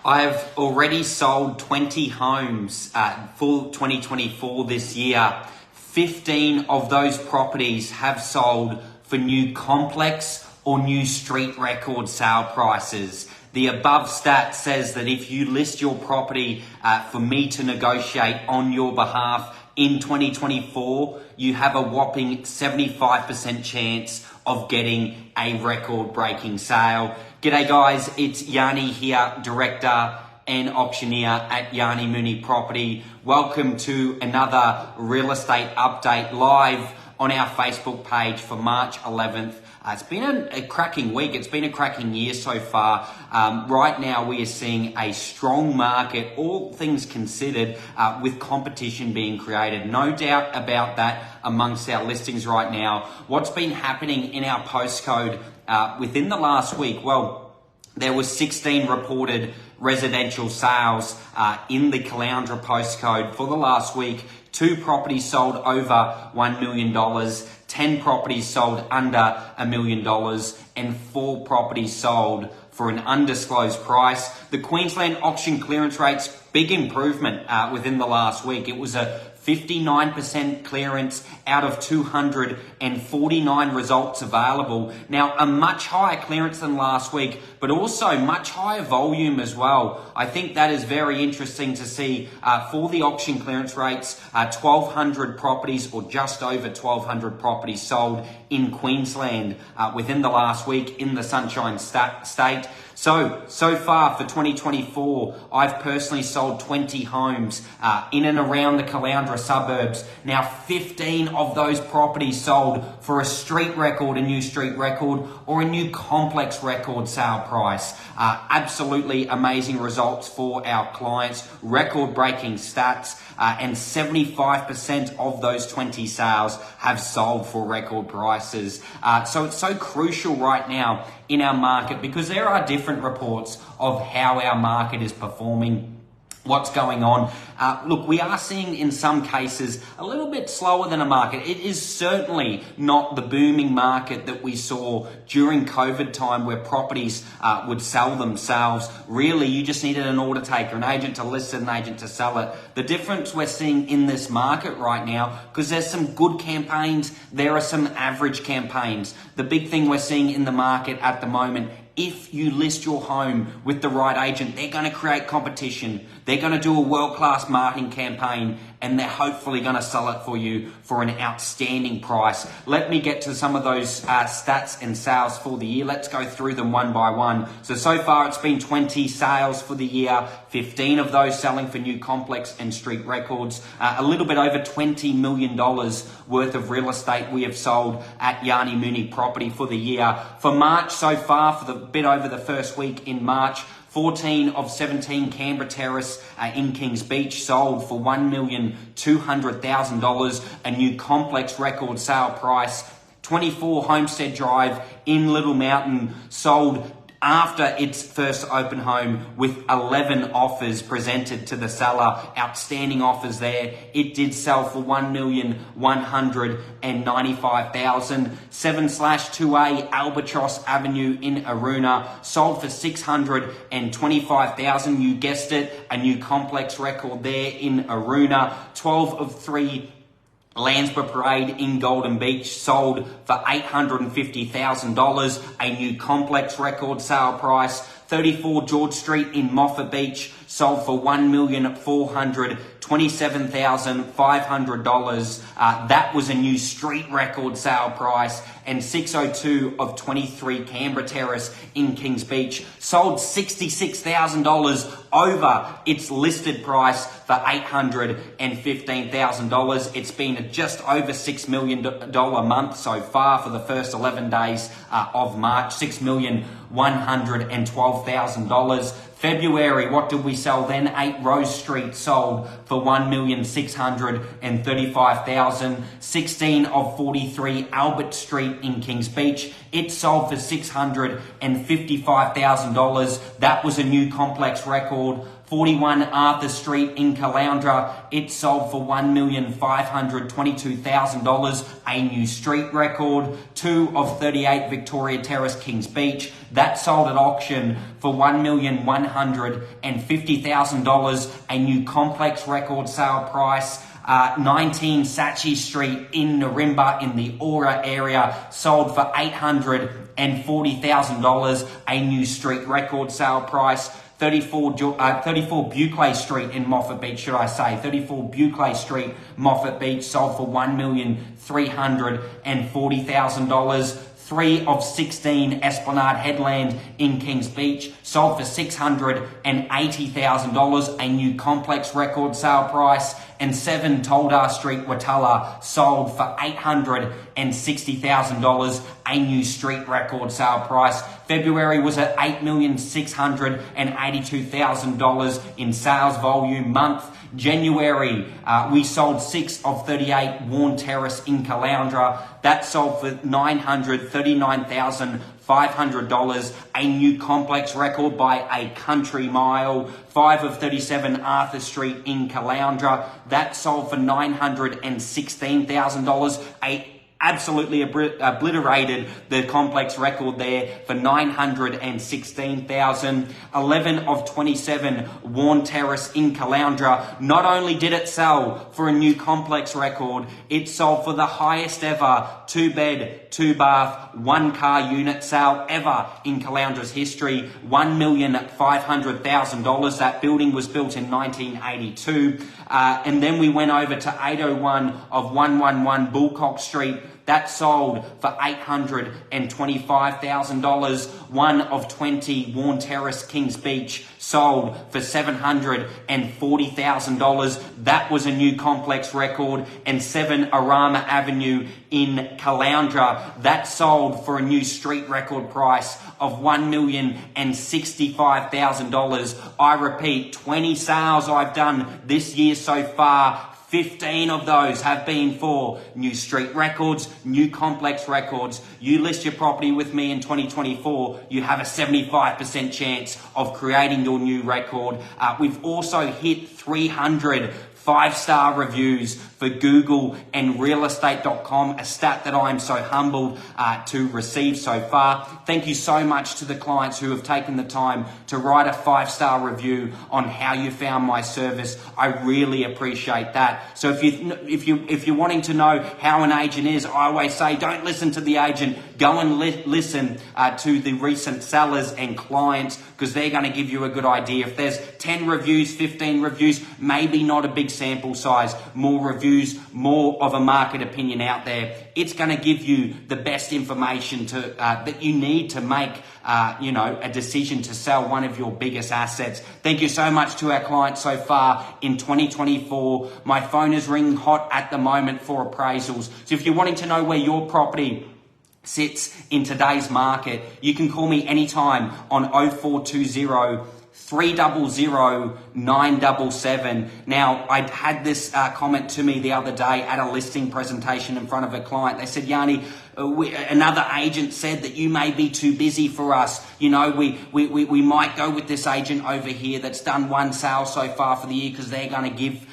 I've already sold 20 homes for 2024 this year. 15 of those properties have sold for new complex or new street record sale prices. The above stat says that if you list your property for me to negotiate on your behalf in 2024, you have a whopping 75% chance of getting a record-breaking sale. G'day guys, it's Yanni here, Director and Auctioneer at Yanni Mooney Property. Welcome to another real estate update live on our Facebook page for March 11th. It's been a cracking week. It's been a cracking year so far. Right now we are seeing a strong market, all things considered, with competition being created. No doubt about that amongst our listings right now. What's been happening in our postcode within the last week? Well, there was 16 reported residential sales in the Caloundra postcode for the last week. 2 properties sold over $1 million, 10 properties sold under $1 million, and 4 properties sold for an undisclosed price. The Queensland auction clearance rates, big improvement within the last week. It was a 59% clearance out of 249 results available. Now, a much higher clearance than last week, but also much higher volume as well. I think that is very interesting to see for the auction clearance rates. 1,200 properties or just over 1,200 properties sold in Queensland within the last week in the Sunshine State. So far for 2024, I've personally sold 20 homes in and around the Caloundra suburbs. Now, 15 of those properties sold for a street record, a new street record, or a new complex record sale price. Absolutely amazing results for our clients, record-breaking stats, and 75% of those 20 sales have sold for record prices. So it's so crucial right now in our market because there are different reports of how our market is performing. What's going on? Look, we are seeing in some cases a little bit slower than a market. It is certainly not the booming market that we saw during COVID time where properties would sell themselves. Really, you just needed an order taker, an agent to list it, an agent to sell it. The difference we're seeing in this market right now, because there's some good campaigns, there are some average campaigns. The big thing we're seeing in the market at the moment, if you list your home with the right agent, they're going to create competition. They're going to do a world-class marketing campaign and they're hopefully going to sell it for you for an outstanding price. Let me get to some of those stats and sales for the year. Let's go through them one by one. So far it's been 20 sales for the year, 15 of those selling for new complex and street records. A little bit over $20 million worth of real estate we have sold at Yanni Mooney Property for the year. For March so far, for the bit over the first week in March, 14 of 17 Canberra Terrace in Kings Beach sold for $1,200,000, a new complex record sale price. 24 Homestead Drive in Little Mountain sold after its first open home with 11 offers presented to the seller. Outstanding offers there. It did sell for $1,195,000. 7/2A Albatross Avenue in Aruna sold for $625,000. You guessed it, a new complex record there in Aruna. 12 of 3 Landsborough Parade in Golden Beach sold for $850,000, a new complex record sale price. 34 George Street in Moffat Beach sold for $1,427,500. That was a new street record sale price. And 602 of 23 Canberra Terrace in Kings Beach sold $66,000 over its listed price for $815,000. It's been just over $6 million month so far for the first 11 days of March, $6,112,000. February, what did we sell then? 8 Rose Street sold for $1,635,000. 16 of 43 Albert Street in Kings Beach, it sold for $655,000. That was a new complex record. 41 Arthur Street in Caloundra, it sold for $1,522,000, a new street record. 2 of 38 Victoria Terrace, Kings Beach, That sold at auction for $1,150,000, a new complex record sale price. 19 Saatchi Street in Narimba in the Aura area, sold for $840,000, a new street record sale price. 34 Buccleuch Street in Moffat Beach, 34 Buccleuch Street, Moffat Beach, sold for $1,340,000. 3 of 16 Esplanade Headland in Kings Beach, sold for $680,000, a new complex record sale price. And 7 Toldar Street, Watala, sold for $860,000, a new street record sale price. February was at $8,682,000 in sales volume month. January, we sold 6 of 38 Warren Terrace in Caloundra. That sold for $939,500, a new complex record by a country mile. 5 of 37 Arthur Street in Caloundra. That sold for $916,000, absolutely obliterated the complex record there for $916,000. 11 of 27 Warren Terrace in Caloundra. Not only did it sell for a new complex record, it sold for the highest ever 2-bed, 2-bath, 1-car unit sale ever in Caloundra's history. $1,500,000. That building was built in 1982. And then we went over to 801 of 111 Bullcock Street. That sold for $825,000. 1 of 20 Warren Terrace, Kings Beach, sold for $740,000. That was a new complex record. And 7 Arama Avenue in Caloundra. That sold for a new street record price of $1,065,000. I repeat, 20 sales I've done this year so far. 15 of those have been for new street records, new complex records. You list your property with me in 2024, you have a 75% chance of creating your new record. We've also hit 300 5-star reviews for Google and realestate.com, a stat that I am so humbled to receive so far. Thank you so much to the clients who have taken the time to write a 5-star review on how you found my service. I really appreciate that. So if you're wanting to know how an agent is, I always say don't listen to the agent. Go and listen to the recent sellers and clients, because they're going to give you a good idea. If there's 10 reviews, 15 reviews, maybe not a big sample size, more reviews, more of a market opinion out there. It's going to give you the best information that you need to make a decision to sell one of your biggest assets. Thank you so much to our clients so far in 2024. My phone is ringing hot at the moment for appraisals. So if you're wanting to know where your property sits in today's market, you can call me anytime on 0420 300 977. Now, I had this comment to me the other day at a listing presentation in front of a client. They said, Yanni, another agent said that you may be too busy for us. We might go with this agent over here that's done 1 sale so far for the year because they're going to give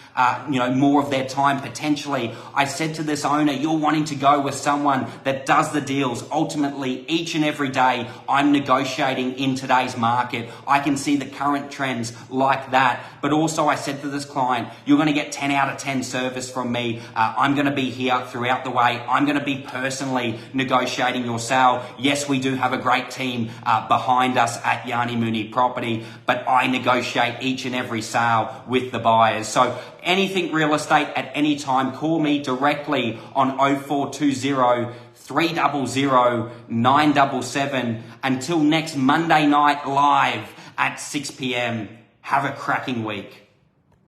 more of their time potentially. I said to this owner, you're wanting to go with someone that does the deals. Ultimately, each and every day, I'm negotiating in today's market. I can see the current trends like that. But also I said to this client, you're going to get 10 out of 10 service from me. I'm going to be here throughout the way. I'm going to be personally negotiating your sale. Yes, we do have a great team behind us at Yanni Mooney Property, but I negotiate each and every sale with the buyers. So anything real estate at any time, call me directly on 0420 300 977. Until next Monday night live at 6 p.m. Have a cracking week.